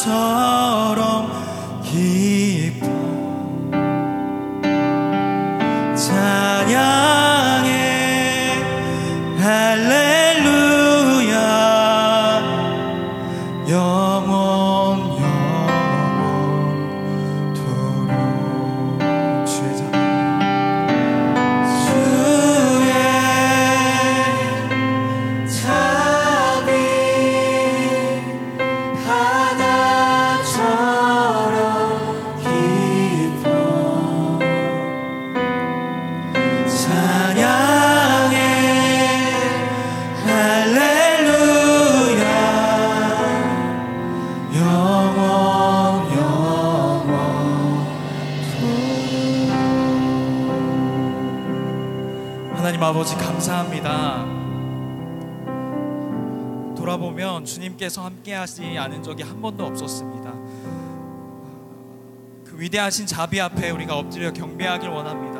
바다처럼 깊어 찬양해 할렐루야 영원토록 주의 자비 바다처럼 깊어 찬양해 할렐루야 하나님 아버지 감사합니다. 돌아보면 주님께서 함께 하시지 않은 적이 한 번도 없었습니다. 그 위대하신 자비 앞에 우리가 엎드려 경배하길 원합니다.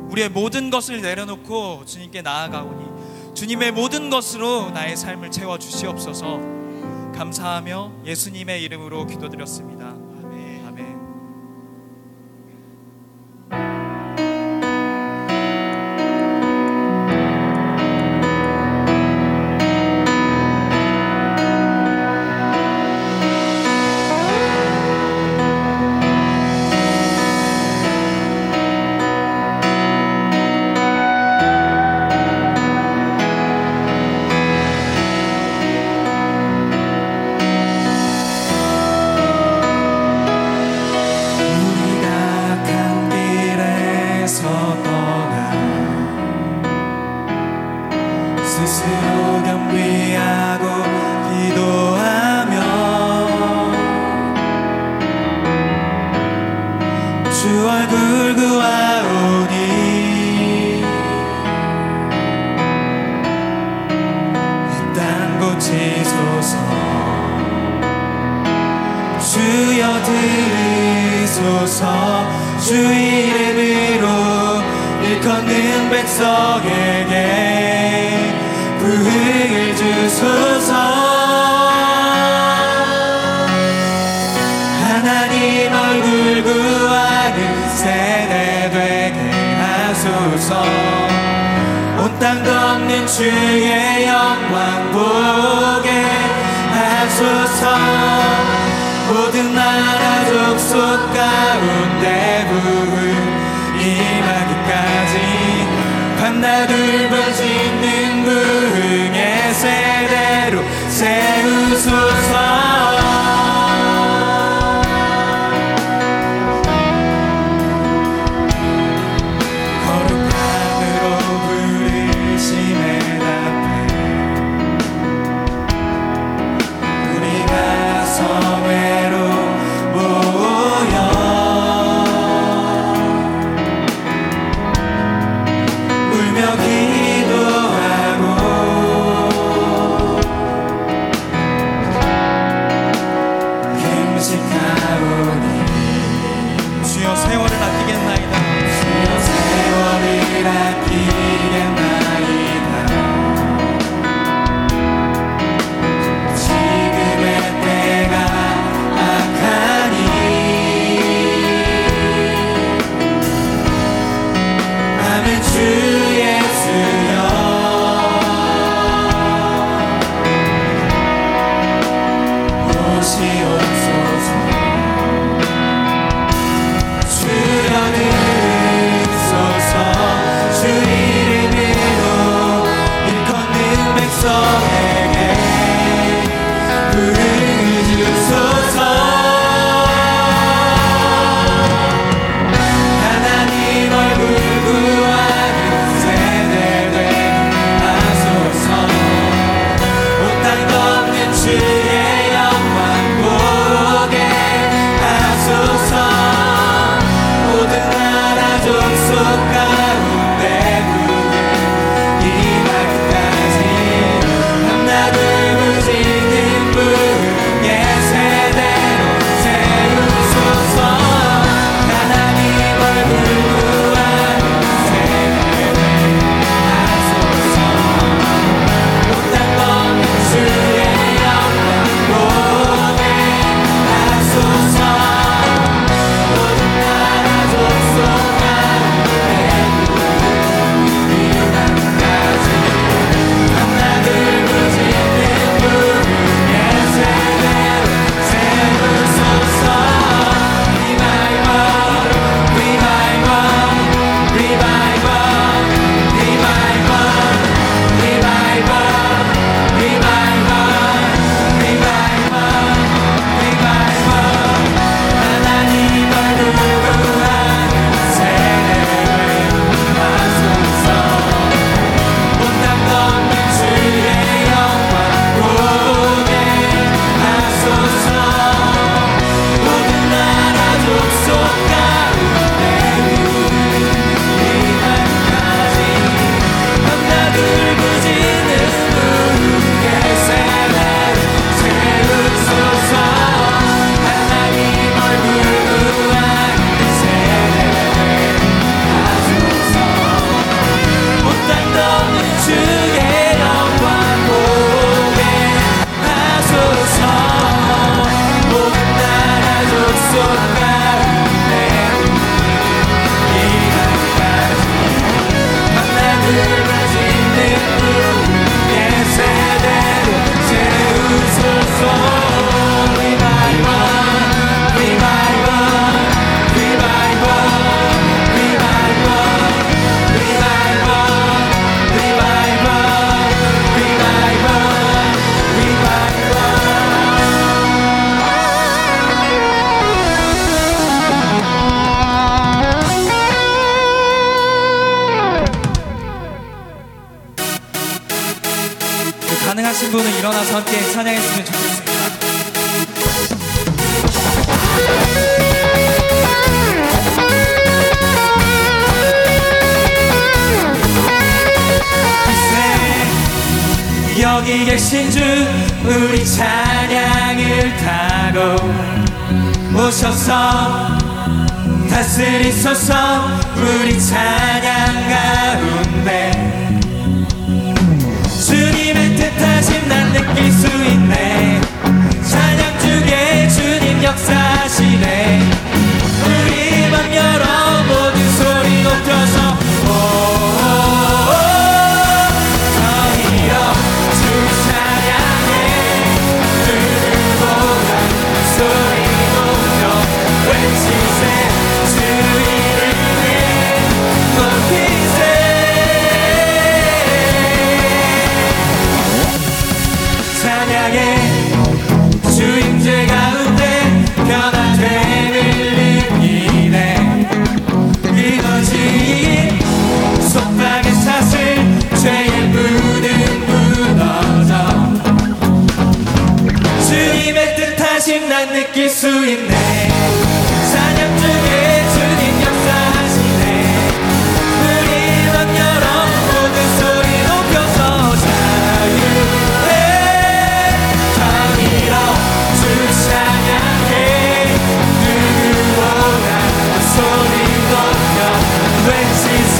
우리의 모든 것을 내려놓고 주님께 나아가오니 주님의 모든 것으로 나의 삶을 채워주시옵소서. 감사하며 예수님의 이름으로 기도드렸습니다. 아멘. 아멘. 스스로 겸비하고 기도하며 주 얼굴 구하오니 이 땅 고치소서 주여 들으소서 주 이름으로 일컫는 백성에게 부흥을 주소서. 하나님 얼굴 구하는 세대 되게 하소서. 온 땅 덮는 주의 영광 보게 하소서. 모든 나라 족속 가운데 부흥 임하기까지 밤낮 울부짖는 부흥의 세대로 세우소서. 주여 세월을 아끼겠나이다. 주여 세월을 아끼겠나이다. 지금의 때가 악하니 아멘. 주 예수여 오시옵소서. 주여들으소서 주 이름으로 일컫는 백성에게 부흥을 주소서. 하나님 얼굴 구하는 세대 되게 하소서. 온 땅 덮는 주의 영광 보게 찬양했으면 좋겠습니다. 여기 계신 주 우리 찬양을 타고 오셔서 다스리소서. 우리 찬양 가운데 주님의 뜻하심 난 느낄 수 있네. 찬양 중에 주님 역사하시네. 우리 맘 열어 모든 소리 높여서 주임제 가운데 변화됨을 느끼네. 이거지 속박의 사슬 죄의 무는 무너져. 주님의 뜻하심 난 느낄 수 있네. 찬양 중에 주님 역사하시네. 우리 맘 열어 모든 소리 높여서 자유해 찬양해. 누구보다 소리 높여 외치세.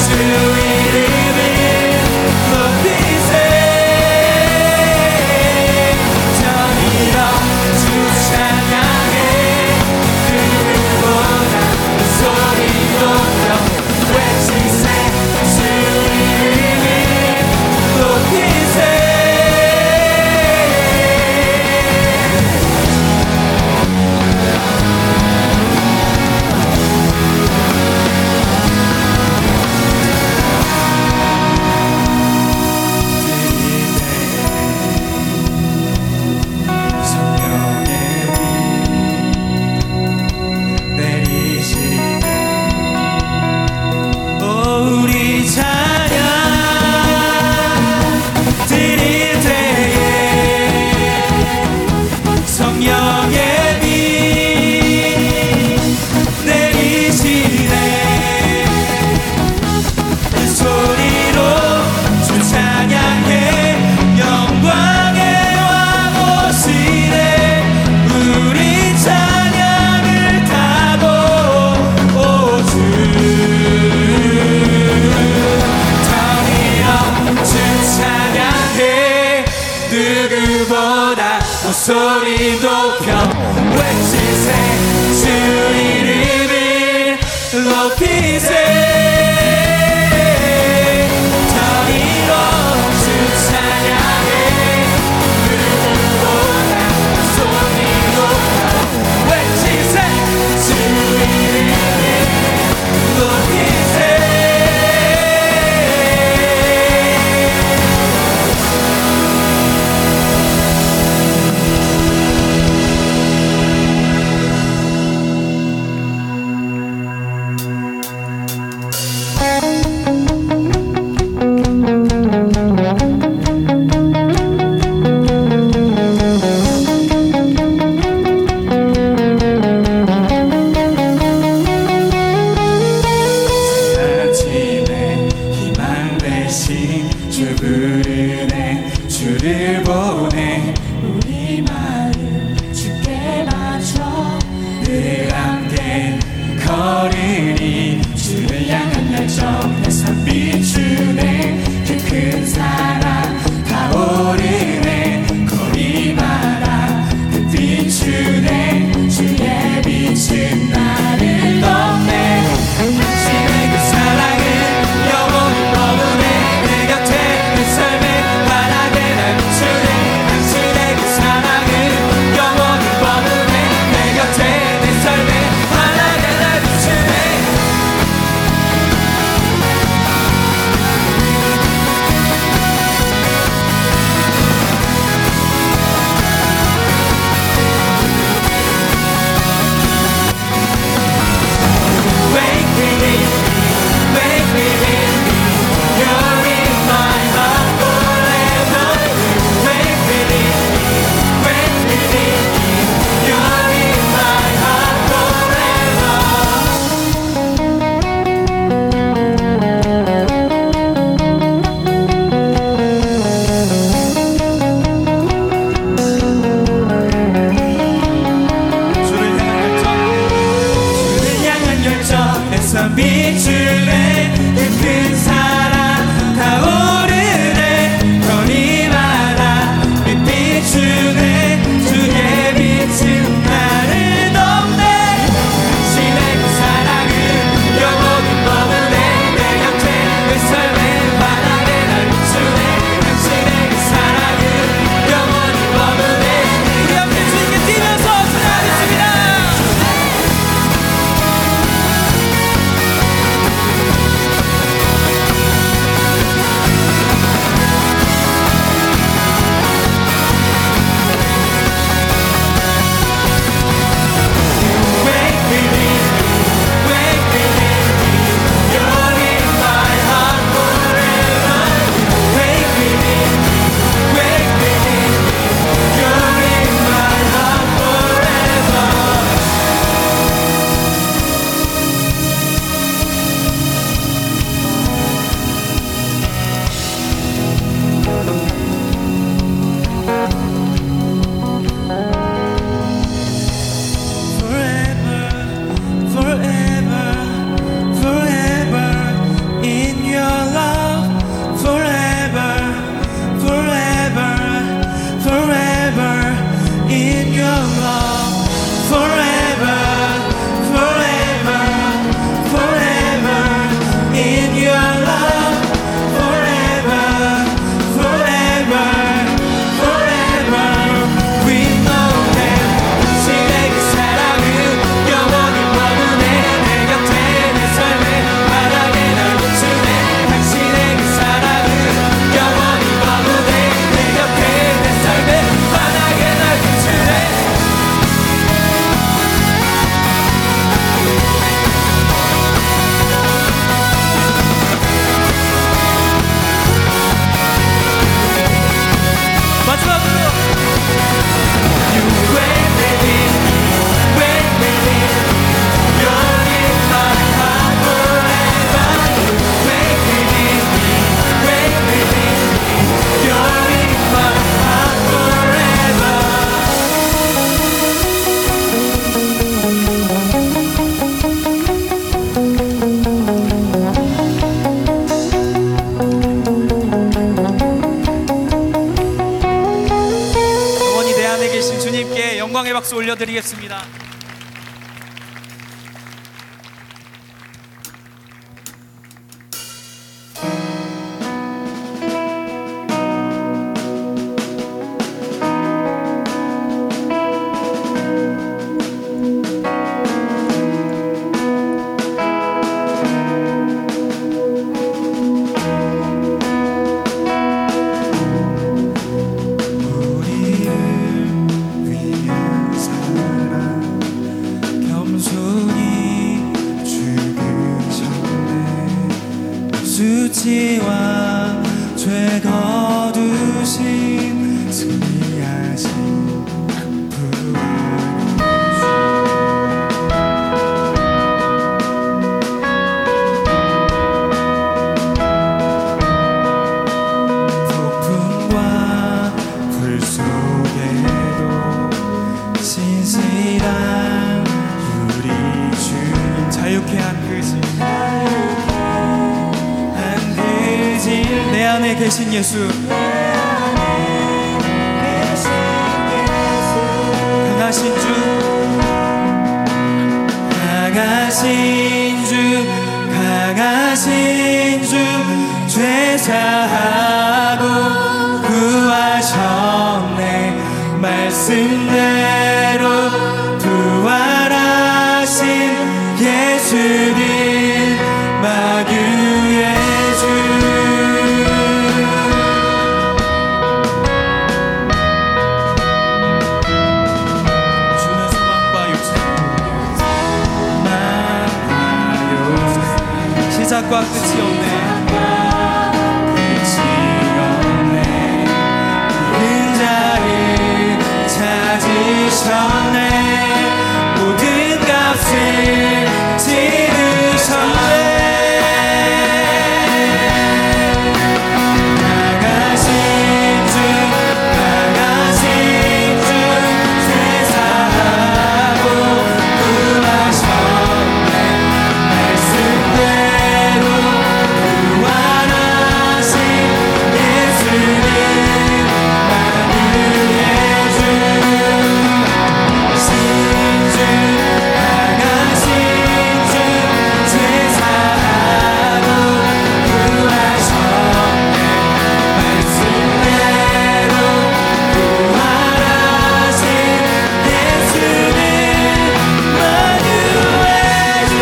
주 이름을 높이세. 저리로 주 찬양해. 누구보다 소리 높여 외치세. 주 이름을 높이세. 누구보다 소리 높여 외치세. 주 이름을 높이세. 저리로 주 찬양해. 누구보다 소리 높여 외치세. 주 이름을 높이세. 영광의 박수 올려드리겠습니다. 수치와 죄 거두신 승리하신 부활의 주 폭풍과 불 속에도 신실한 우리 주님 자유케 한 그 신 내 안에 계신 예수 강하신 주 강하신 주 강하신 주 죄사하고 구하셨네 말씀대로 부활하신 예수님 마귀의 주 시작과 끝이 없네 은자를 찾으셨네 모든 값을 치르셨네 강하신 주 강하신 주 죄사하고 구하셨네 말씀대로 구원하신 예수님 마귀의 주 신주 강하신 주 죄사하고 구하셨네 말씀대로 구원하신 예수님 마귀의 주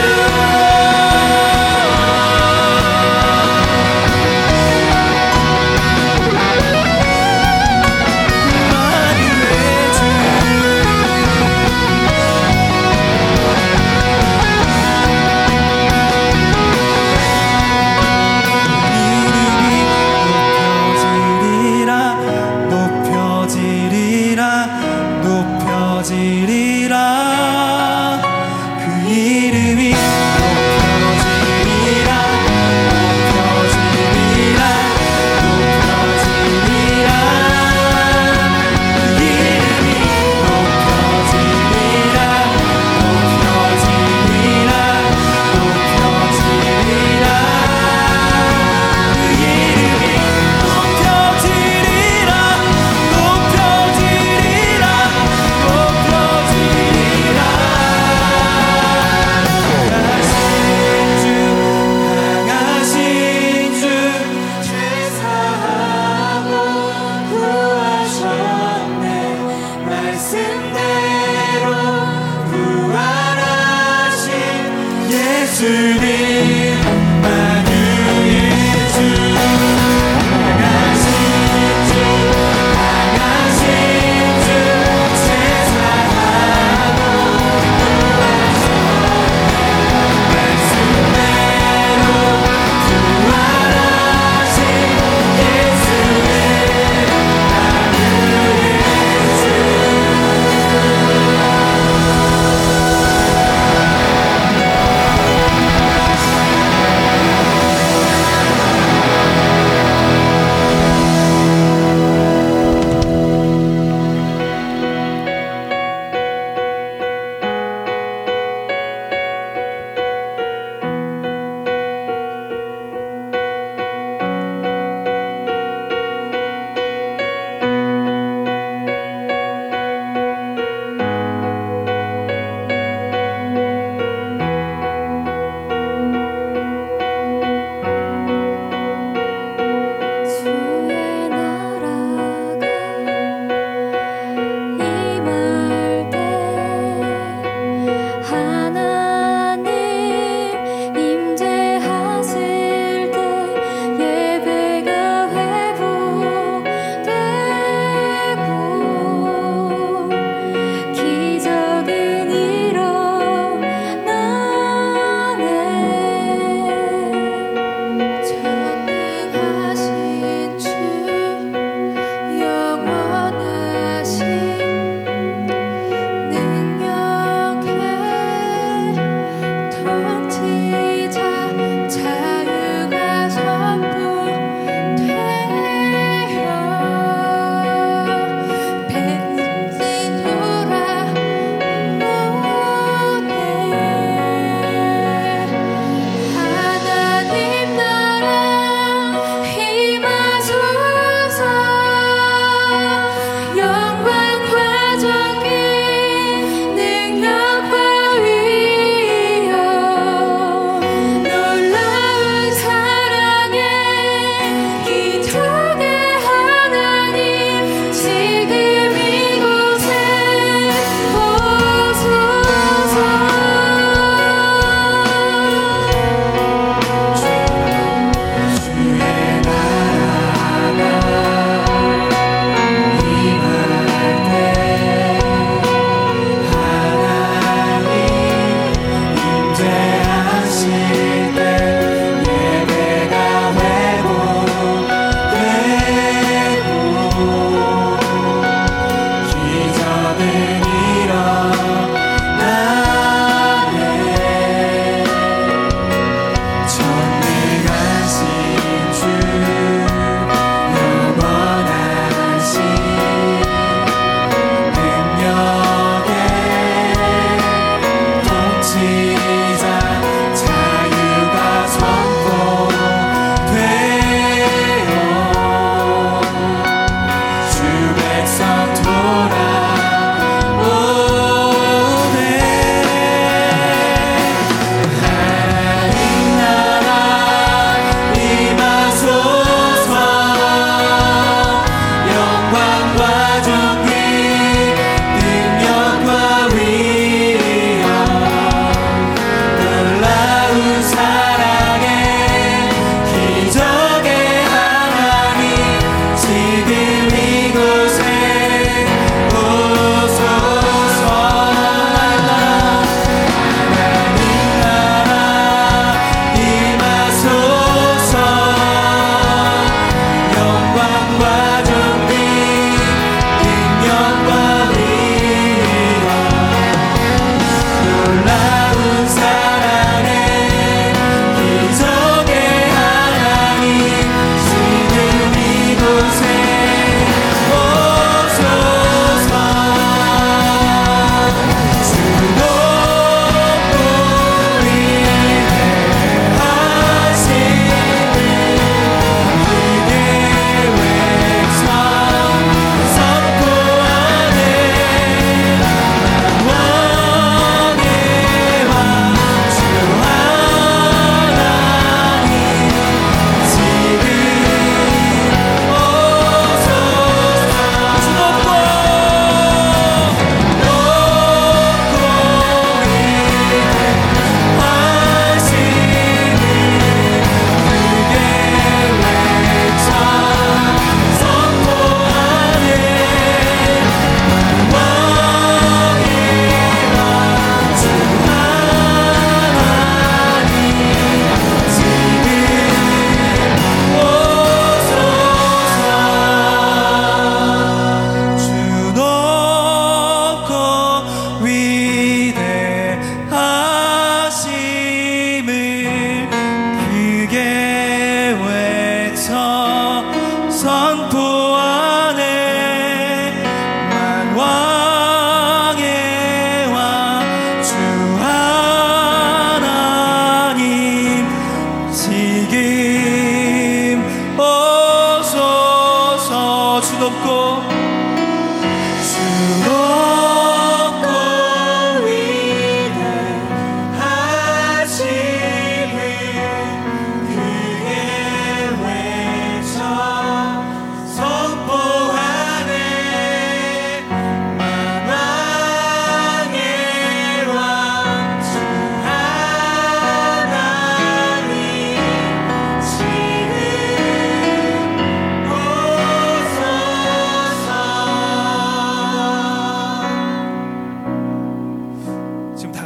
높여지리라 그 이름이 높여지리라 높여지리라 높여지리라 그 이름이 높여지리라 높여지리라 높여지리라 그 이름이 높여지리라 높여지리라 강하신 주 죄사하고 구하셨네 말씀대로 부활하신 예수님 마귀의 주 강하신 주 강하신 주 죄사하고 말씀대로 구원하신 예수님 마귀의 주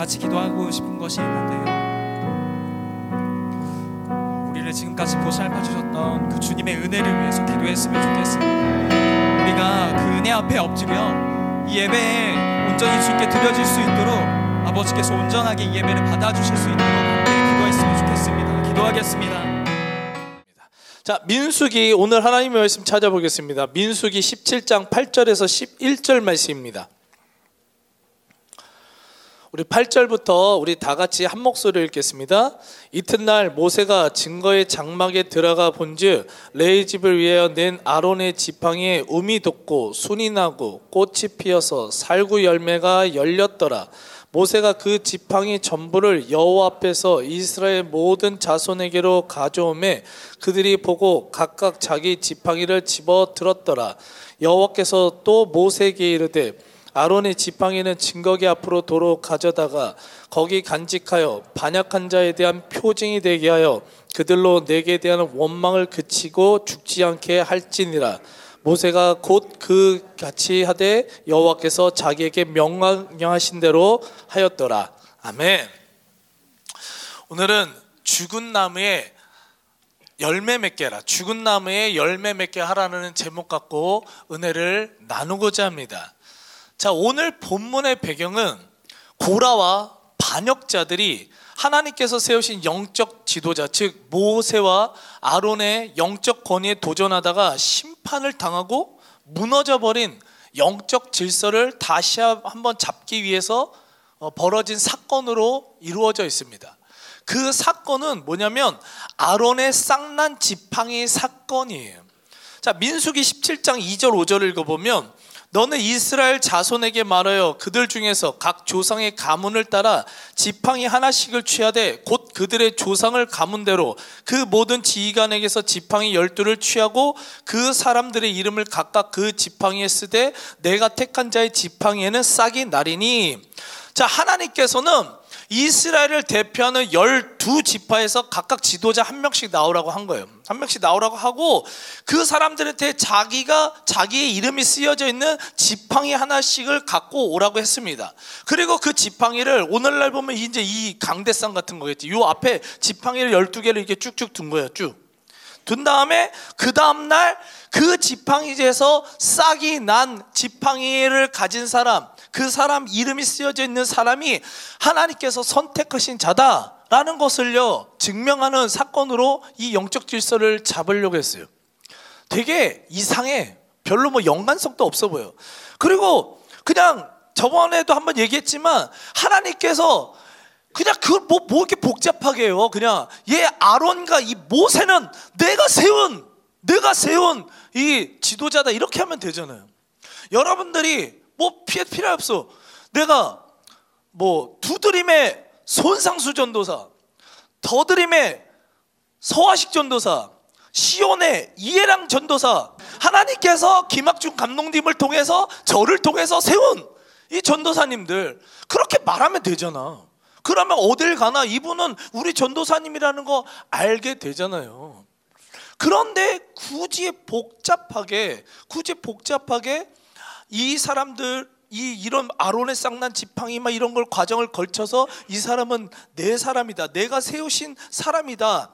같이 기도하고 싶은 것이 있는데요. 우리를 지금까지 보살펴 주셨던 그 주님의 은혜를 위해서 기도했으면 좋겠습니다. 우리가 그 은혜 앞에 엎드려 이 예배에 온전히 주님께 드려질 수 있도록 아버지께서 온전하게 이 예배를 받아주실 수 있도록 함께 기도했으면 좋겠습니다. 기도하겠습니다. 자, 민수기 오늘 하나님의 말씀 찾아보겠습니다. 민수기 17장 8절에서 11절 말씀입니다. 우리 8절부터 우리 다 같이 한 목소리로 읽겠습니다. 이튿날 모세가 증거의 장막에 들어가 본즉 레위 집을 위하여 낸 아론의 지팡이에 움이 돋고 순이 나고 꽃이 피어서 살구 열매가 열렸더라. 모세가 그 지팡이 전부를 여호와 앞에서 이스라엘 모든 자손에게로 가져오매 그들이 보고 각각 자기 지팡이를 집어 들었더라. 여호와께서 또 모세에게 이르되 아론의 지팡이는 증거기 앞으로 도로 가져다가 거기 간직하여 반역한 자에 대한 표징이 되게 하여 그들로 내게 대한 원망을 그치고 죽지 않게 할지니라. 모세가 곧 그 같이 하되 여호와께서 자기에게 명령하신 대로 하였더라. 아멘. 오늘은 죽은 나무에 열매 맺게 하라, 죽은 나무에 열매 맺게 하라는 제목 갖고 은혜를 나누고자 합니다. 자, 오늘 본문의 배경은 고라와 반역자들이 하나님께서 세우신 영적 지도자, 즉 모세와 아론의 영적 권위에 도전하다가 심판을 당하고 무너져버린 영적 질서를 다시 한번 잡기 위해서 벌어진 사건으로 이루어져 있습니다. 그 사건은 뭐냐면 아론의 쌍난 지팡이 사건이에요. 자, 민수기 17장 2절 5절을 읽어보면 너는 이스라엘 자손에게 말하여 그들 중에서 각 조상의 가문을 따라 지팡이 하나씩을 취하되 곧 그들의 조상을 가문 대로 그 모든 지휘관에게서 지팡이 12를 취하고 그 사람들의 이름을 각각 그 지팡이에 쓰되 내가 택한 자의 지팡이에는 싹이 나리니. 자, 하나님께서는 이스라엘을 대표하는 12지파에서 각각 지도자 한 명씩 나오라고 한 거예요. 한 명씩 나오라고 하고 그 사람들한테 자기의 이름이 쓰여져 있는 지팡이 하나씩을 갖고 오라고 했습니다. 그리고 그 지팡이를 오늘날 보면 이제 이 강대상 같은 거겠지. 요 앞에 지팡이를 12개를 이렇게 쭉쭉 둔 거예요. 쭉 둔 다음에 그 다음날 그 지팡이에서 싹이 난 지팡이를 가진 사람, 그 사람 이름이 쓰여져 있는 사람이 하나님께서 선택하신 자다라는 것을요 증명하는 사건으로 이 영적 질서를 잡으려고 했어요. 되게 이상해. 별로 뭐 연관성도 없어 보여. 그리고 그냥 저번에도 한번 얘기했지만 하나님께서 그냥 그걸 뭐 이렇게 복잡하게 해요. 그냥 얘 아론과 이 모세는 내가 세운 이 지도자다 이렇게 하면 되잖아요. 여러분들이 뭐 필요 없어. 내가 뭐 두드림의 손상수 전도사, 더드림의 서화식 전도사, 시온의 이해랑 전도사, 하나님께서 김학중 감독님을 통해서 저를 통해서 세운 이 전도사님들 그렇게 말하면 되잖아. 그러면 어딜 가나 이분은 우리 전도사님이라는 거 알게 되잖아요. 그런데 굳이 복잡하게 이 사람들 이런 아론의 쌍난 지팡이 막 이런 걸 과정을 걸쳐서 이 사람은 내 사람이다, 내가 세우신 사람이다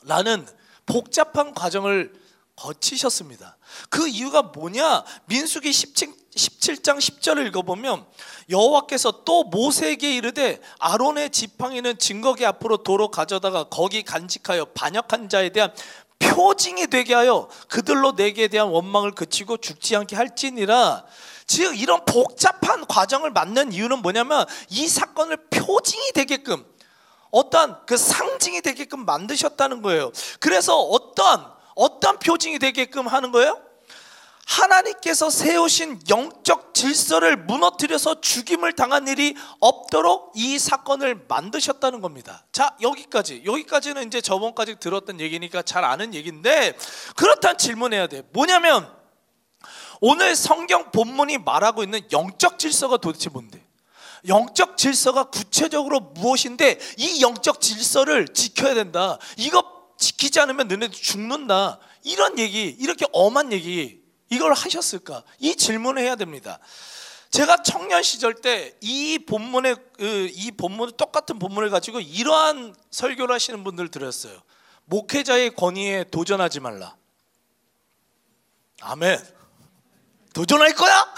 라는 복잡한 과정을 거치셨습니다. 그 이유가 뭐냐? 민수기 17장 10절을 읽어보면 여호와께서 또 모세에게 이르되 아론의 지팡이는 증거기 앞으로 도로 가져다가 거기 간직하여 반역한 자에 대한 표징이 되게 하여 그들로 내게 대한 원망을 그치고 죽지 않게 할지니라. 즉 이런 복잡한 과정을 만든 이유는 뭐냐면 이 사건을 표징이 되게끔 어떠한 그 상징이 되게끔 만드셨다는 거예요. 그래서 어떤 표징이 되게끔 하는 거예요? 하나님께서 세우신 영적 질서를 무너뜨려서 죽임을 당한 일이 없도록 이 사건을 만드셨다는 겁니다. 자, 여기까지는 이제 저번까지 들었던 얘기니까 잘 아는 얘기인데 그렇다면 질문해야 돼. 뭐냐면 오늘 성경 본문이 말하고 있는 영적 질서가 도대체 뭔데? 영적 질서가 구체적으로 무엇인데 이 영적 질서를 지켜야 된다. 이거 지키지 않으면 너네들 죽는다. 이런 얘기, 이렇게 엄한 얘기 이걸 하셨을까? 이 질문을 해야 됩니다. 제가 청년 시절 때 이 본문에 이 본문 똑같은 본문을 가지고 이러한 설교를 하시는 분들 들었어요. 목회자의 권위에 도전하지 말라. 아멘. 도전할 거야?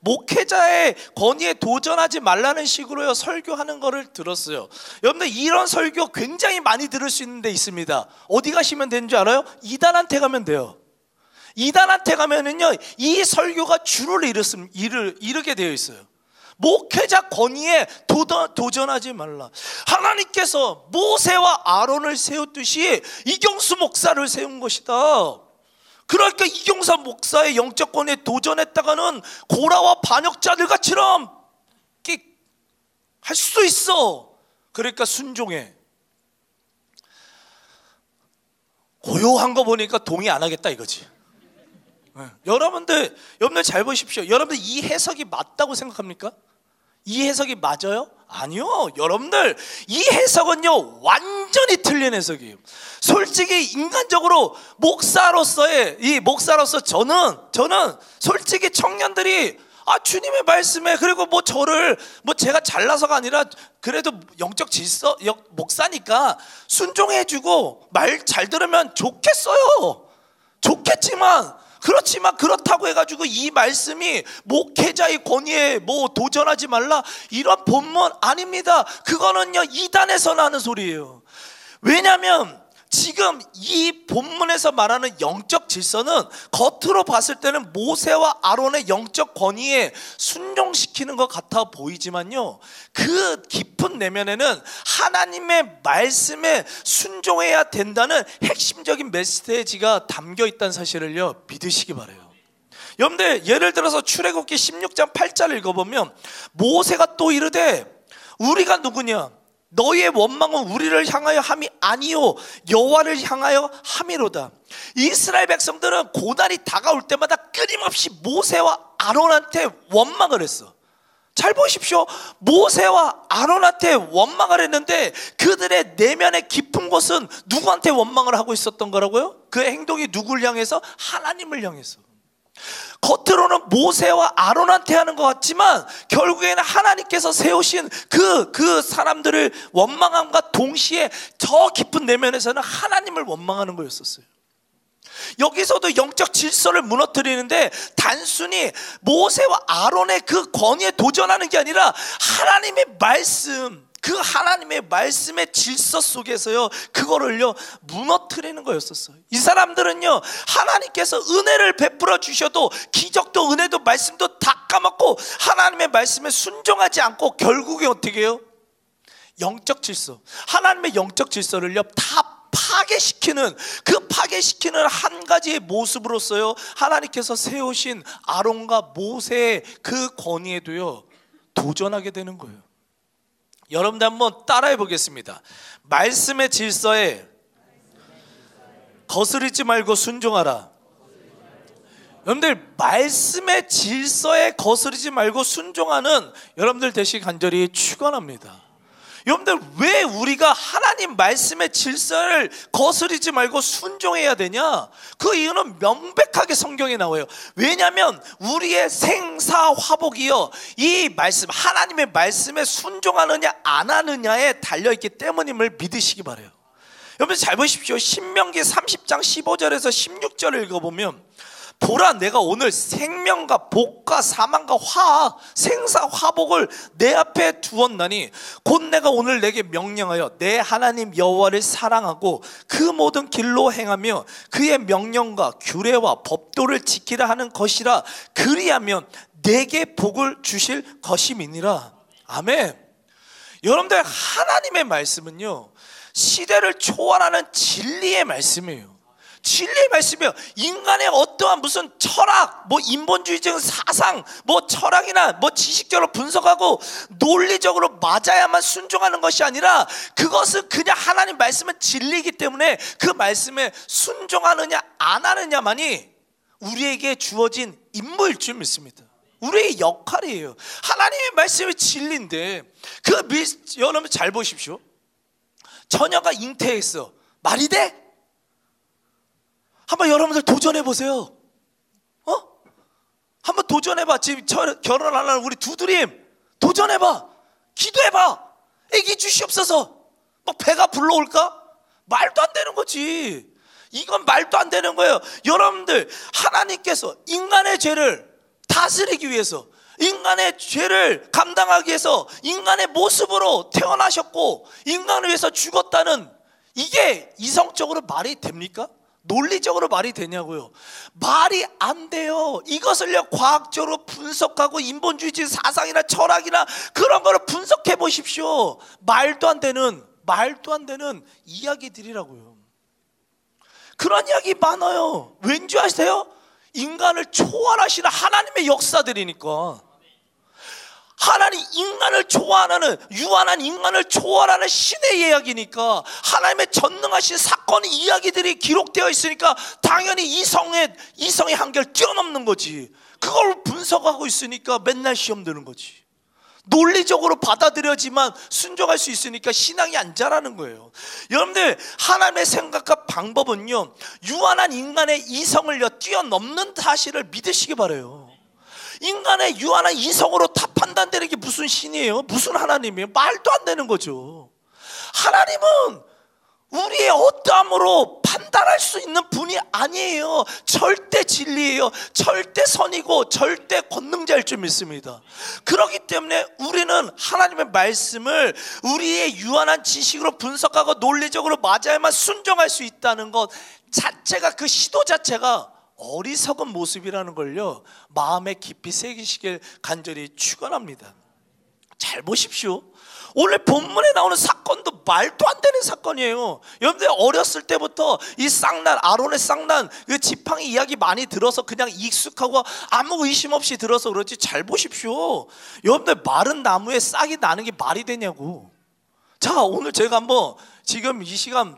목회자의 권위에 도전하지 말라는 식으로요 설교하는 거를 들었어요. 여러분들 이런 설교 굉장히 많이 들을 수 있는 데 있습니다. 어디 가시면 되는 줄 알아요? 이단한테 가면 돼요. 이단한테 가면은요 이 설교가 주를 이루게 되어 있어요. 목회자 권위에 도전하지 말라. 하나님께서 모세와 아론을 세웠듯이 이경수 목사를 세운 것이다. 그러니까 이경수 목사의 영적 권위에 도전했다가는 고라와 반역자들 같이럼 할 수도 있어. 그러니까 순종해. 고요한 거 보니까 동의 안 하겠다 이거지. 여러분들 잘 보십시오. 여러분들 이 해석이 맞다고 생각합니까? 이 해석이 맞아요? 아니요. 여러분들 이 해석은요 완전히 틀린 해석이에요. 솔직히 인간적으로 목사로서 저는 솔직히 청년들이 주님의 말씀에 그리고 저를 제가 잘나서가 아니라 그래도 영적 질서 목사니까 순종해주고 말 잘 들으면 좋겠어요. 좋겠지만 그렇다고 해가지고 이 말씀이 목회자의 권위에 도전하지 말라 이런 본문 아닙니다. 그거는요 이단에서 나는 소리예요. 왜냐하면 지금 이 본문에서 말하는 영적 질서는 겉으로 봤을 때는 모세와 아론의 영적 권위에 순종시키는 것 같아 보이지만요 그 깊은 내면에는 하나님의 말씀에 순종해야 된다는 핵심적인 메시지가 담겨 있다는 사실을요 믿으시기 바라요. 여러분들 예를 들어서 출애굽기 16장 8절을 읽어보면 모세가 또 이르되 우리가 누구냐 너희의 원망은 우리를 향하여 함이 아니요 여호와를 향하여 함이로다. 이스라엘 백성들은 고난이 다가올 때마다 끊임없이 모세와 아론한테 원망을 했어. 잘 보십시오. 모세와 아론한테 원망을 했는데 그들의 내면의 깊은 곳은 누구한테 원망을 하고 있었던 거라고요? 그 행동이 누굴 향해서? 하나님을 향해서. 겉으로는 모세와 아론한테 하는 것 같지만 결국에는 하나님께서 세우신 그 사람들을 원망함과 동시에 더 깊은 내면에서는 하나님을 원망하는 거였었어요. 여기서도 영적 질서를 무너뜨리는데 단순히 모세와 아론의 그 권위에 도전하는 게 아니라 하나님의 말씀, 그 하나님의 말씀의 질서 속에서요 그거를요 무너뜨리는 거였었어요. 이 사람들은요 하나님께서 은혜를 베풀어 주셔도 기적도 은혜도 말씀도 다 까먹고 하나님의 말씀에 순종하지 않고 결국에 어떻게 해요? 영적 질서, 하나님의 영적 질서를요 다 파괴시키는 한 가지의 모습으로서요 하나님께서 세우신 아론과 모세의 그 권위에도요 도전하게 되는 거예요. 여러분들 한번 따라해 보겠습니다. 말씀의 질서에 거스르지 말고 순종하라. 여러분들 말씀의 질서에 거스르지 말고 순종하는 여러분들 되시기 간절히 축원합니다. 여러분들 왜 우리가 하나님 말씀의 질서를 거스르지 말고 순종해야 되냐? 그 이유는 명백하게 성경에 나와요. 왜냐하면 우리의 생사화복이요 이 말씀 하나님의 말씀에 순종하느냐 안 하느냐에 달려있기 때문임을 믿으시기 바라요. 여러분 잘 보십시오. 신명기 30장 15절에서 16절을 읽어보면 보라 내가 오늘 생명과 복과 사망과 생사화복을 내 앞에 두었나니 곧 내가 오늘 내게 명령하여 내 하나님 여호와를 사랑하고 그 모든 길로 행하며 그의 명령과 규례와 법도를 지키라 하는 것이라. 그리하면 내게 복을 주실 것임이니라. 아멘. 여러분들 하나님의 말씀은요 시대를 초월하는 진리의 말씀이에요. 진리의 말씀이요. 인간의 어떠한 무슨 철학, 인본주의적인 사상, 철학이나 지식적으로 분석하고 논리적으로 맞아야만 순종하는 것이 아니라 그것은 그냥 하나님 말씀은 진리이기 때문에 그 말씀에 순종하느냐 안 하느냐만이 우리에게 주어진 임무일 줄 믿습니다. 우리의 역할이에요. 하나님의 말씀이 진리인데 여러분 잘 보십시오. 처녀가 잉태했어. 말이 돼? 한번 여러분들 도전해 보세요. 한번 도전해봐. 지금 결혼하려는 우리 두드림 도전해봐. 기도해봐. 애기 주시옵소서. 막 배가 불러올까? 말도 안 되는 거지. 이건 말도 안 되는 거예요. 여러분들, 하나님께서 인간의 죄를 다스리기 위해서, 인간의 죄를 감당하기 위해서 인간의 모습으로 태어나셨고 인간을 위해서 죽었다는, 이게 이성적으로 말이 됩니까? 논리적으로 말이 되냐고요? 말이 안 돼요. 이것을요 과학적으로 분석하고 인본주의적 사상이나 철학이나 그런 거를 분석해 보십시오. 말도 안 되는 이야기들이라고요. 그런 이야기 많아요. 왠지 아세요? 인간을 초월하시는 하나님의 역사들이니까. 하나님 인간을 초월하는, 유한한 인간을 초월하는 신의 이야기니까, 하나님의 전능하신 사건의 이야기들이 기록되어 있으니까 당연히 이성의 한계를 뛰어넘는 거지. 그걸 분석하고 있으니까 맨날 시험 드는 거지. 논리적으로 받아들여지만 순종할 수 있으니까 신앙이 안 자라는 거예요. 여러분들, 하나님의 생각과 방법은요 유한한 인간의 이성을요 뛰어넘는 사실을 믿으시기 바라요. 인간의 유한한 이성으로 다 판단되는 게 무슨 신이에요? 무슨 하나님이에요? 말도 안 되는 거죠. 하나님은 우리의 어떠함으로 판단할 수 있는 분이 아니에요. 절대 진리예요. 절대 선이고 절대 권능자일 줄 믿습니다. 그렇기 때문에 우리는 하나님의 말씀을 우리의 유한한 지식으로 분석하고 논리적으로 맞아야만 순종할 수 있다는 것 자체가, 그 시도 자체가 어리석은 모습이라는 걸요 마음에 깊이 새기시길 간절히 축원합니다. 잘 보십시오. 오늘 본문에 나오는 사건도 말도 안 되는 사건이에요. 여러분들 어렸을 때부터 이 쌍난, 아론의 쌍난, 그 지팡이 이야기 많이 들어서 그냥 익숙하고 아무 의심 없이 들어서 그렇지, 잘 보십시오. 여러분들, 마른 나무에 싹이 나는 게 말이 되냐고. 자, 오늘 제가 한번 지금 이 시간,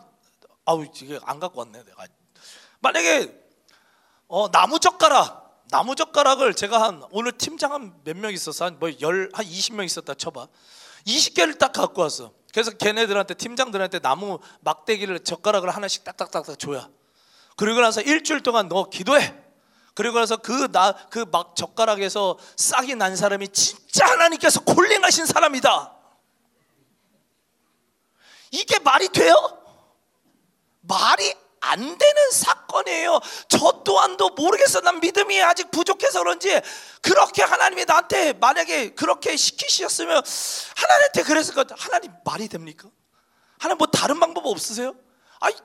이게 안 갖고 왔네 내가. 만약에 나무젓가락을 제가 오늘 팀장 한 몇 명 있었어? 한 20명 있었다 쳐봐. 20개를 딱 갖고 왔어. 그래서 걔네들한테, 팀장들한테 나무 막대기를, 젓가락을 하나씩 딱딱딱딱 줘야. 그리고 나서 일주일 동안 너 기도해. 그리고 나서 그 젓가락에서 싹이 난 사람이 진짜 하나님께서 콜링하신 사람이다. 이게 말이 돼요? 말이 안 되는 사건이에요. 저 또한도 모르겠어. 난 믿음이 아직 부족해서 그런지, 그렇게 하나님이 나한테 만약에 그렇게 시키셨으면 하나님한테 그랬을 것 같아. 하나님, 말이 됩니까? 하나님, 뭐 다른 방법 없으세요?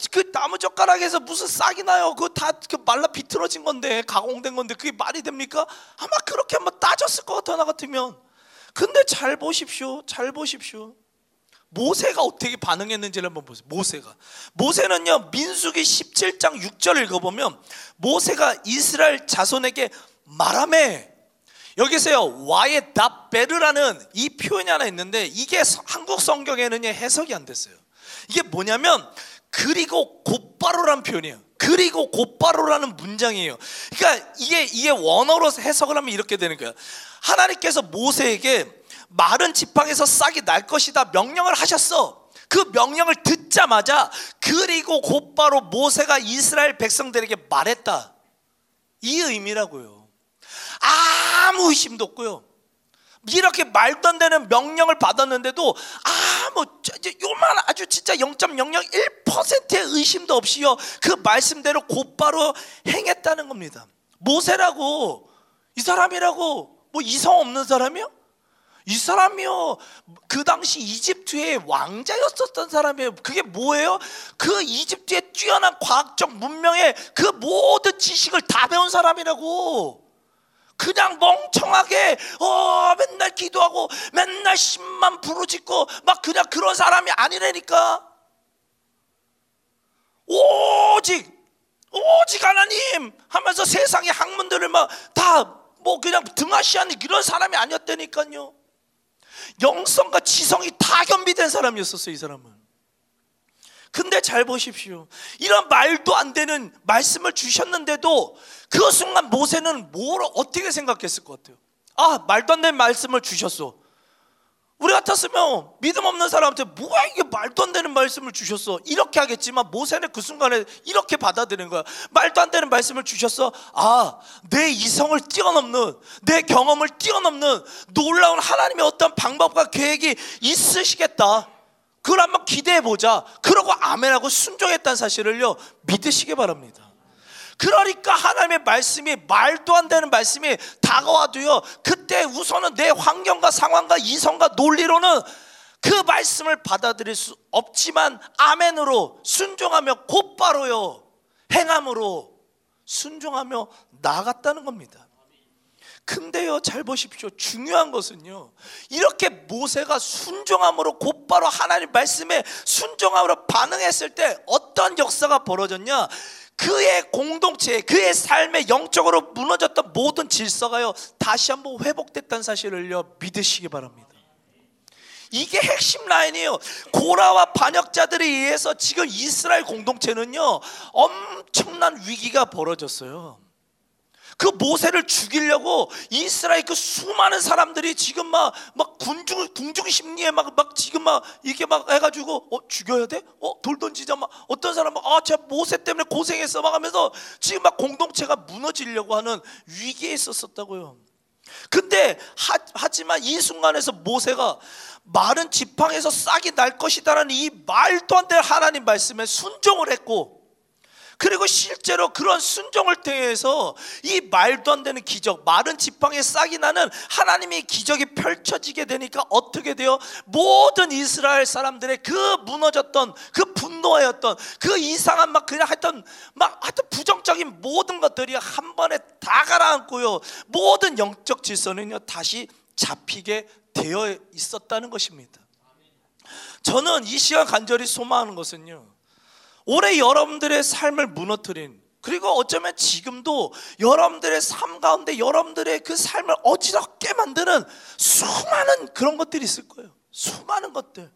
그 나무젓가락에서 무슨 싹이 나요? 그거 다 말라 비틀어진 건데, 가공된 건데, 그게 말이 됩니까? 아마 그렇게 한번 따졌을 것 같아, 나 같으면. 근데 잘 보십시오. 모세가 어떻게 반응했는지를 한번 보세요. 모세는요 민수기 17장 6절 읽어보면, 모세가 이스라엘 자손에게 말하매, 여기서요 와의 답베르라는 이 표현이 하나 있는데, 이게 한국 성경에는 해석이 안 됐어요. 이게 뭐냐면 그리고 곧바로라는 표현이에요. 그리고 곧바로라는 문장이에요. 그러니까 이게 원어로 해석을 하면 이렇게 되는 거예요. 하나님께서 모세에게 마른 지팡이에서 싹이 날 것이다 명령을 하셨어. 그 명령을 듣자마자 그리고 곧바로 모세가 이스라엘 백성들에게 말했다, 이 의미라고요. 아무 의심도 없고요. 이렇게 말도 안 되는 명령을 받았는데도 요만 아주 진짜 0.001%의 의심도 없이요 그 말씀대로 곧바로 행했다는 겁니다. 모세라고, 이 사람이라고 뭐 이성 없는 사람이요? 이 사람이요 그 당시 이집트의 왕자였었던 사람이에요. 그게 뭐예요? 그 이집트의 뛰어난 과학적 문명의 그 모든 지식을 다 배운 사람이라고. 그냥 멍청하게 맨날 기도하고 맨날 신만 부르짖고 막 그냥 그런 사람이 아니라니까. 오직 하나님 하면서 세상의 학문들을 막 다 뭐 그냥 등하시하는 이런 사람이 아니었다니까요. 영성과 지성이 다 겸비된 사람이었었어요, 이 사람은. 근데 잘 보십시오. 이런 말도 안 되는 말씀을 주셨는데도 그 순간 모세는 어떻게 생각했을 것 같아요? 말도 안 되는 말씀을 주셨어. 우리 같았으면 믿음 없는 사람한테 뭐야 이게 말도 안 되는 말씀을 주셨어 이렇게 하겠지만, 모세는 그 순간에 이렇게 받아들이는 거야. 말도 안 되는 말씀을 주셨어. 아, 내 이성을 뛰어넘는, 내 경험을 뛰어넘는 놀라운 하나님의 어떤 방법과 계획이 있으시겠다, 그걸 한번 기대해보자. 그러고 아멘하고 순종했다는 사실을요 믿으시기 바랍니다. 그러니까 하나님의 말씀이, 말도 안 되는 말씀이 다가와도요, 그때 우선은 내 환경과 상황과 이성과 논리로는 그 말씀을 받아들일 수 없지만 아멘으로 순종하며 곧바로요 행함으로 순종하며 나아갔다는 겁니다. 근데요, 잘 보십시오. 중요한 것은요, 이렇게 모세가 순종함으로 곧바로 하나님 말씀에 순종함으로 반응했을 때 어떤 역사가 벌어졌냐? 그의 공동체, 그의 삶에 영적으로 무너졌던 모든 질서가요 다시 한번 회복됐다는 사실을요 믿으시기 바랍니다. 이게 핵심 라인이에요. 고라와 반역자들에 의해서 지금 이스라엘 공동체는요 엄청난 위기가 벌어졌어요. 그 모세를 죽이려고 이스라엘 그 수많은 사람들이 지금 막 궁중 심리에 막 지금 막 이렇게 막 해가지고 죽여야 돼? 돌 던지자. 막 어떤 사람은 제가 모세 때문에 고생했어 막 하면서 지금 막 공동체가 무너지려고 하는 위기에 있었다고요. 근데 하지만 이 순간에서 모세가 마른 지팡이에서 싹이 날 것이다라는 이 말도 안 되는 하나님 말씀에 순종을 했고, 그리고 실제로 그런 순종을 통해서 이 말도 안 되는 기적, 마른 지팡이에 싹이 나는 하나님의 기적이 펼쳐지게 되니까 어떻게 돼요? 모든 이스라엘 사람들의 그 무너졌던, 그 분노하였던, 그 이상한 막 그냥 하여튼 부정적인 모든 것들이 한 번에 다 가라앉고요, 모든 영적 질서는요 다시 잡히게 되어 있었다는 것입니다. 저는 이 시간 간절히 소망하는 것은요, 올해 여러분들의 삶을 무너뜨린, 그리고 어쩌면 지금도 여러분들의 삶 가운데 여러분들의 그 삶을 어지럽게 만드는 수많은 그런 것들이 있을 거예요. 수많은 것들,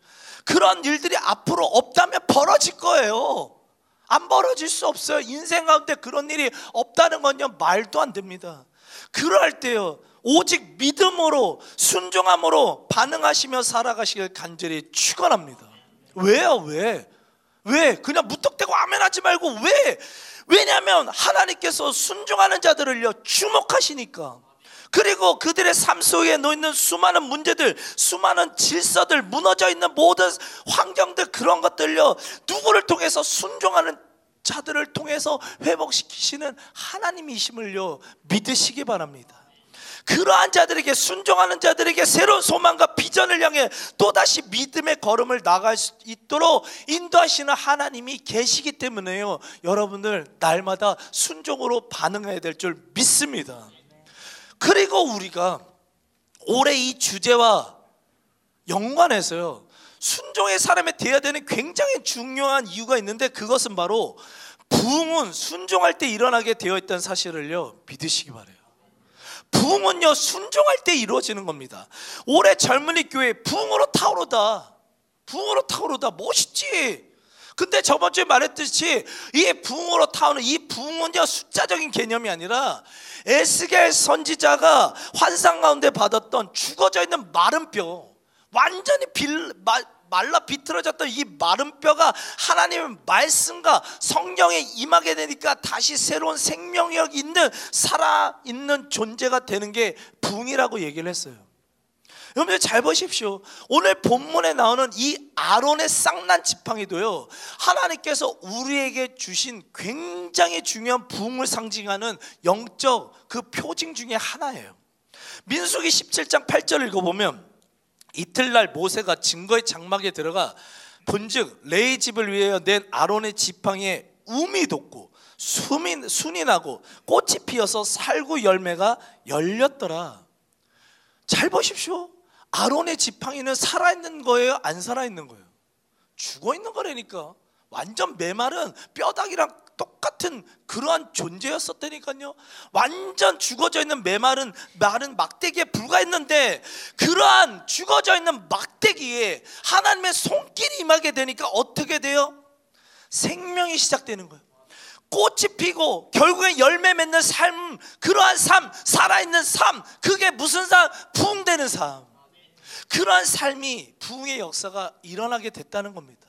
그런 일들이 앞으로 없다면 벌어질 거예요. 안 벌어질 수 없어요. 인생 가운데 그런 일이 없다는 건요 말도 안 됩니다. 그럴 때요 오직 믿음으로 순종함으로 반응하시며 살아가시길 간절히 축원합니다. 왜요? 왜? 그냥 무턱대고 아멘하지 말고 왜? 왜냐하면 하나님께서 순종하는 자들을요 주목하시니까. 그리고 그들의 삶 속에 놓여있는 수많은 문제들, 수많은 질서들, 무너져 있는 모든 환경들, 그런 것들요 누구를 통해서, 순종하는 자들을 통해서 회복시키시는 하나님이심을요 믿으시기 바랍니다. 그러한 자들에게, 순종하는 자들에게 새로운 소망과 비전을 향해 또다시 믿음의 걸음을 나갈 수 있도록 인도하시는 하나님이 계시기 때문에요 여러분들 날마다 순종으로 반응해야 될 줄 믿습니다. 그리고 우리가 올해 이 주제와 연관해서요 순종의 사람이 되어야 되는 굉장히 중요한 이유가 있는데, 그것은 바로 부흥은 순종할 때 일어나게 되어 있다는 사실을요 믿으시기 바라요. 부흥은요 순종할 때 이루어지는 겁니다. 올해 젊은이 교회 부흥으로 타오르다, 부흥으로 타오르다, 멋있지. 근데 저번 주에 말했듯이 이 부흥으로 타오르는 이 부흥은요 숫자적인 개념이 아니라 에스겔 선지자가 환상 가운데 받았던 죽어져 있는 마른 뼈, 완전히 말라 비틀어졌던 이 마른 뼈가 하나님의 말씀과 성령에 임하게 되니까 다시 새로운 생명력 있는, 살아있는 존재가 되는 게 부흥이라고 얘기를 했어요. 여러분들 잘 보십시오. 오늘 본문에 나오는 이 아론의 쌍난 지팡이도요 하나님께서 우리에게 주신 굉장히 중요한 부흥을 상징하는 영적 그 표징 중에 하나예요. 민수기 17장 8절 읽어보면, 이틀날 모세가 증거의 장막에 들어가 본즉 레위 집을 위하여 낸 아론의 지팡이에 움이 돋고 순이 나고 꽃이 피어서 살구 열매가 열렸더라. 잘 보십시오. 아론의 지팡이는 살아있는 거예요? 안 살아있는 거예요? 죽어있는 거라니까. 완전 메마른 뼈다귀랑 똑같은 그러한 존재였었다니까요. 완전 죽어져 있는 메마른 마른 막대기에 불과했는데, 그러한 죽어져 있는 막대기에 하나님의 손길이 임하게 되니까 어떻게 돼요? 생명이 시작되는 거예요. 꽃이 피고 결국에 열매 맺는 삶, 그러한 삶, 살아있는 삶, 그게 무슨 삶? 부흥되는 삶. 그러한 삶이 부흥의 역사가 일어나게 됐다는 겁니다.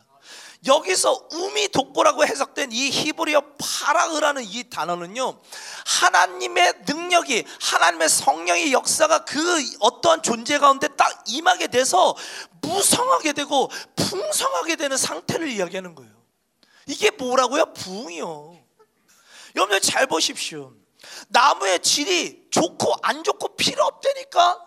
여기서 우미독고라고 해석된 이 히브리어 파라흐라는 이 단어는요, 하나님의 능력이, 하나님의 성령의 역사가 그 어떠한 존재 가운데 딱 임하게 돼서 무성하게 되고 풍성하게 되는 상태를 이야기하는 거예요. 이게 뭐라고요? 부흥이요. 여러분들 잘 보십시오. 나무의 질이 좋고 안 좋고 필요 없다니까.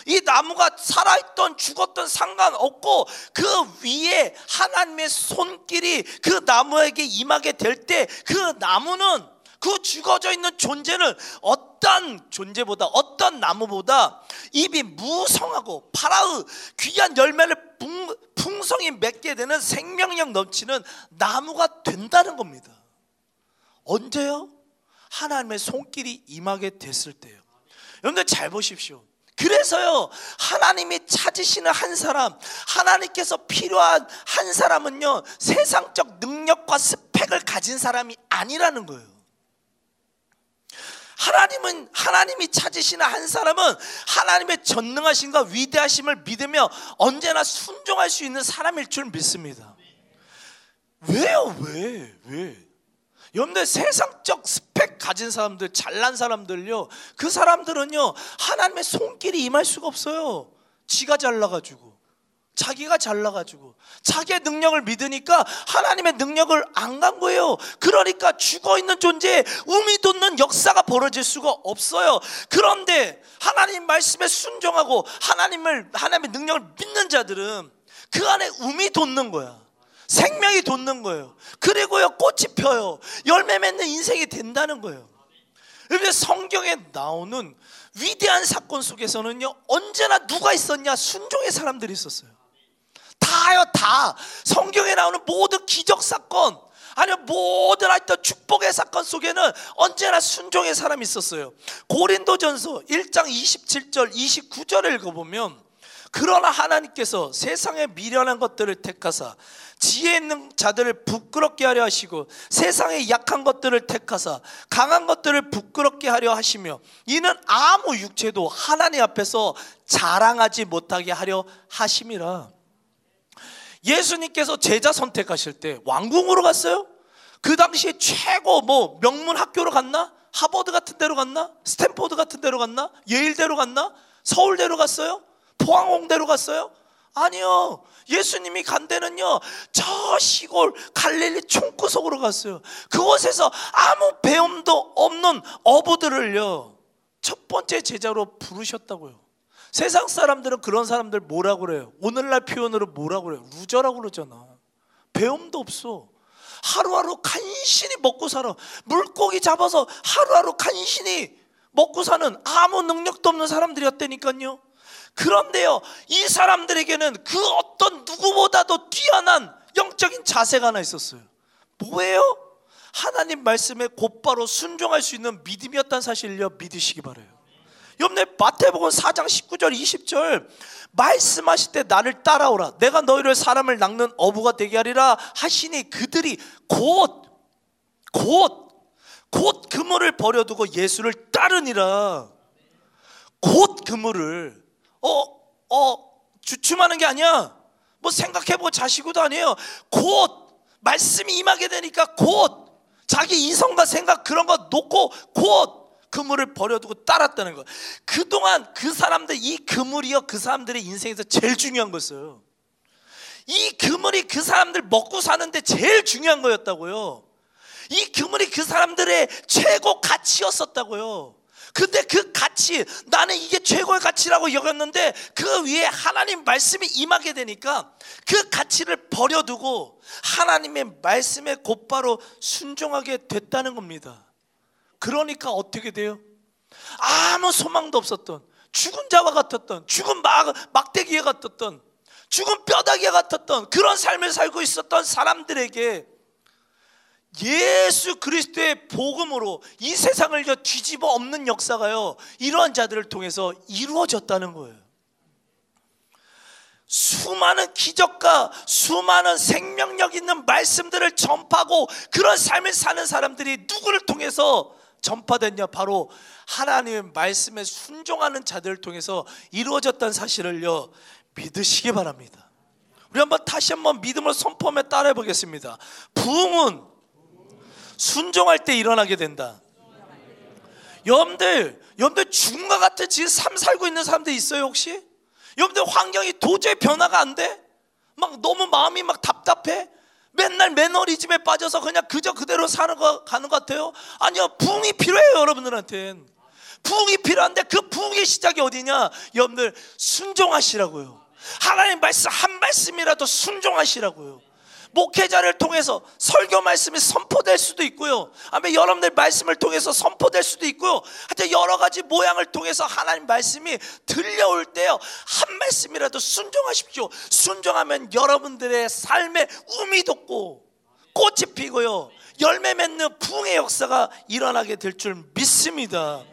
이 나무가 살아있던 죽었던 상관없고 그 위에 하나님의 손길이 그 나무에게 임하게 될 때 그 나무는, 그 죽어져 있는 존재는 어떤 존재보다, 어떤 나무보다 잎이 무성하고 파라흐 귀한 열매를 풍성히 맺게 되는 생명력 넘치는 나무가 된다는 겁니다. 언제요? 하나님의 손길이 임하게 됐을 때요. 여러분들 잘 보십시오. 그래서요, 하나님이 찾으시는 한 사람, 하나님께서 필요한 한 사람은요, 세상적 능력과 스펙을 가진 사람이 아니라는 거예요. 하나님이 찾으시는 한 사람은 하나님의 전능하심과 위대하심을 믿으며 언제나 순종할 수 있는 사람일 줄 믿습니다. 왜요? 왜? 여러분들 세상적 스펙 가진 사람들, 잘난 사람들요, 그 사람들은요 하나님의 손길이 임할 수가 없어요. 지가 잘나가지고, 자기가 잘나가지고, 자기의 능력을 믿으니까 하나님의 능력을 안 간 거예요. 그러니까 죽어있는 존재에 um이 돋는 역사가 벌어질 수가 없어요. 그런데 하나님 말씀에 순종하고 하나님의 능력을 믿는 자들은 그 안에 um이 돋는 거야. 생명이 돋는 거예요. 그리고요, 꽃이 펴요. 열매 맺는 인생이 된다는 거예요. 여러분, 성경에 나오는 위대한 사건 속에서는요, 언제나 누가 있었냐? 순종의 사람들이 있었어요. 다요, 다. 성경에 나오는 모든 기적 사건, 아니면 모든 하여튼 축복의 사건 속에는 언제나 순종의 사람이 있었어요. 고린도전서 1장 27절 29절을 읽어보면, 그러나 하나님께서 세상의 미련한 것들을 택하사 지혜 있는 자들을 부끄럽게 하려 하시고 세상의 약한 것들을 택하사 강한 것들을 부끄럽게 하려 하시며 이는 아무 육체도 하나님 앞에서 자랑하지 못하게 하려 하심이라. 예수님께서 제자 선택하실 때 왕궁으로 갔어요? 그 당시에 최고 명문 학교로 갔나? 하버드 같은 데로 갔나? 스탠포드 같은 데로 갔나? 예일대로 갔나? 서울대로 갔어요? 포항홍대로 갔어요? 아니요. 예수님이 간 데는요, 저 시골 갈릴리 총구석으로 갔어요. 그곳에서 아무 배움도 없는 어부들을요, 첫 번째 제자로 부르셨다고요. 세상 사람들은 그런 사람들 뭐라고 그래요? 오늘날 표현으로 뭐라고 그래요? 루저라고 그러잖아. 배움도 없어. 하루하루 간신히 먹고 살아. 물고기 잡아서 하루하루 간신히 먹고 사는 아무 능력도 없는 사람들이었다니까요. 그런데요, 이 사람들에게는 그 어떤 누구보다도 뛰어난 영적인 자세가 하나 있었어요. 뭐예요? 하나님 말씀에 곧바로 순종할 수 있는 믿음이었다는 사실을요, 믿으시기 바라요. 여러분, 마태복음 4장 19절 20절 말씀하실 때 나를 따라오라, 내가 너희를 사람을 낚는 어부가 되게 하리라 하시니 그들이 곧 그물을 버려두고 예수를 따르니라. 곧 그물을 주춤하는 게 아니야. 생각해보고 자시고도 아니에요. 곧 말씀이 임하게 되니까 곧 자기 이성과 생각 그런 거 놓고 곧 그물을 버려두고 따랐다는 거예요. 그동안 그 사람들, 이 그물이요, 그 사람들의 인생에서 제일 중요한 거였어요. 이 그물이 그 사람들 먹고 사는데 제일 중요한 거였다고요. 이 그물이 그 사람들의 최고 가치였었다고요. 근데 그 가치, 나는 이게 최고의 가치라고 여겼는데 그 위에 하나님 말씀이 임하게 되니까 그 가치를 버려두고 하나님의 말씀에 곧바로 순종하게 됐다는 겁니다. 그러니까 어떻게 돼요? 아무 소망도 없었던, 죽은 자와 같았던, 죽은 막대기와 같았던, 죽은 뼈다귀와 같았던 그런 삶을 살고 있었던 사람들에게 예수 그리스도의 복음으로 이 세상을 뒤집어 엎는 역사가요, 이러한 자들을 통해서 이루어졌다는 거예요. 수많은 기적과 수많은 생명력 있는 말씀들을 전파하고 그런 삶을 사는 사람들이 누구를 통해서 전파됐냐? 바로 하나님의 말씀에 순종하는 자들을 통해서 이루어졌다는 사실을요, 믿으시기 바랍니다. 우리 다시 한번 믿음을 선포하며 따라해 보겠습니다. 부흥은 순종할 때 일어나게 된다. 여러분들 죽음과 같은 지금 삶 살고 있는 사람들 있어요 혹시? 여러분들 환경이 도저히 변화가 안 돼? 막 너무 마음이 막 답답해? 맨날 매너리즘에 빠져서 그냥 그저 그대로 가는 것 같아요? 아니요, 부흥이 필요해요. 여러분들한테는 부흥이 필요한데 그 부흥의 시작이 어디냐? 여러분들 순종하시라고요. 하나님 말씀 한 말씀이라도 순종하시라고요. 목회자를 통해서 설교 말씀이 선포될 수도 있고요, 아니면 여러분들 말씀을 통해서 선포될 수도 있고요, 하여튼 여러 가지 모양을 통해서 하나님 말씀이 들려올 때요, 한 말씀이라도 순종하십시오. 순종하면 여러분들의 삶에 um이 돋고 꽃이 피고요, 열매 맺는 부흥의 역사가 일어나게 될 줄 믿습니다.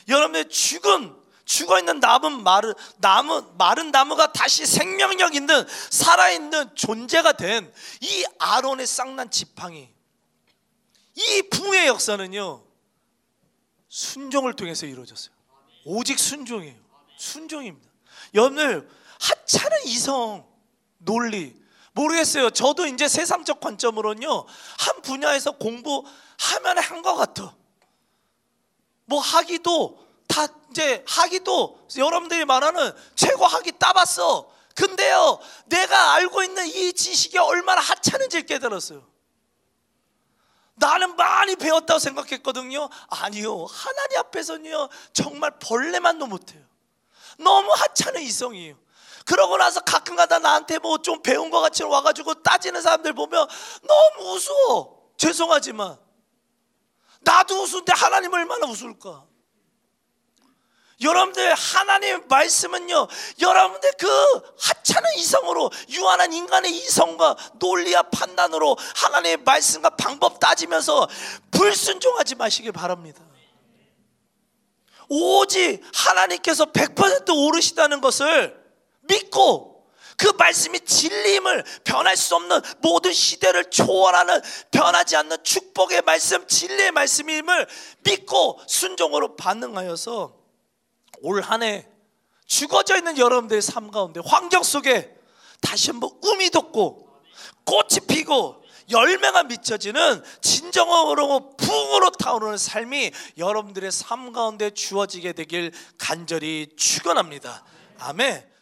여러분의 죽어있는 마른 나무가 다시 생명력 있는 살아있는 존재가 된 이 아론의 쌍난 지팡이, 이 부흥의 역사는요 순종을 통해서 이루어졌어요. 오직 순종이에요. 순종입니다. 여러분들 하찮은 이성 논리 모르겠어요. 저도 이제 세상적 관점으로는요 한 분야에서 공부하면 한 것 같아. 뭐 학위도 여러분들이 말하는 최고 학위 따봤어. 근데요 내가 알고 있는 이 지식이 얼마나 하찮은지를 깨달았어요. 나는 많이 배웠다고 생각했거든요. 아니요, 하나님 앞에서는요 정말 벌레만도 못해요. 너무 하찮은 이성이에요. 그러고 나서 가끔가다 나한테 뭐 좀 배운 것 같이 와가지고 따지는 사람들 보면 너무 우스워. 죄송하지만 나도 우스운데 하나님 얼마나 우스울까. 여러분들 하나님의 말씀은요 여러분들 그 하찮은 이성으로, 유한한 인간의 이성과 논리와 판단으로 하나님의 말씀과 방법 따지면서 불순종하지 마시길 바랍니다. 오직 하나님께서 100% 옳으시다는 것을 믿고 그 말씀이 진리임을, 변할 수 없는 모든 시대를 초월하는 변하지 않는 축복의 말씀, 진리의 말씀임을 믿고 순종으로 반응하여서 올 한 해 죽어져 있는 여러분들의 삶 가운데, 환경 속에 다시 한번 um이 돋고 꽃이 피고 열매가 맺혀지는 진정으로 부흥으로 타오르는 삶이 여러분들의 삶 가운데 주어지게 되길 간절히 축원합니다. 아멘.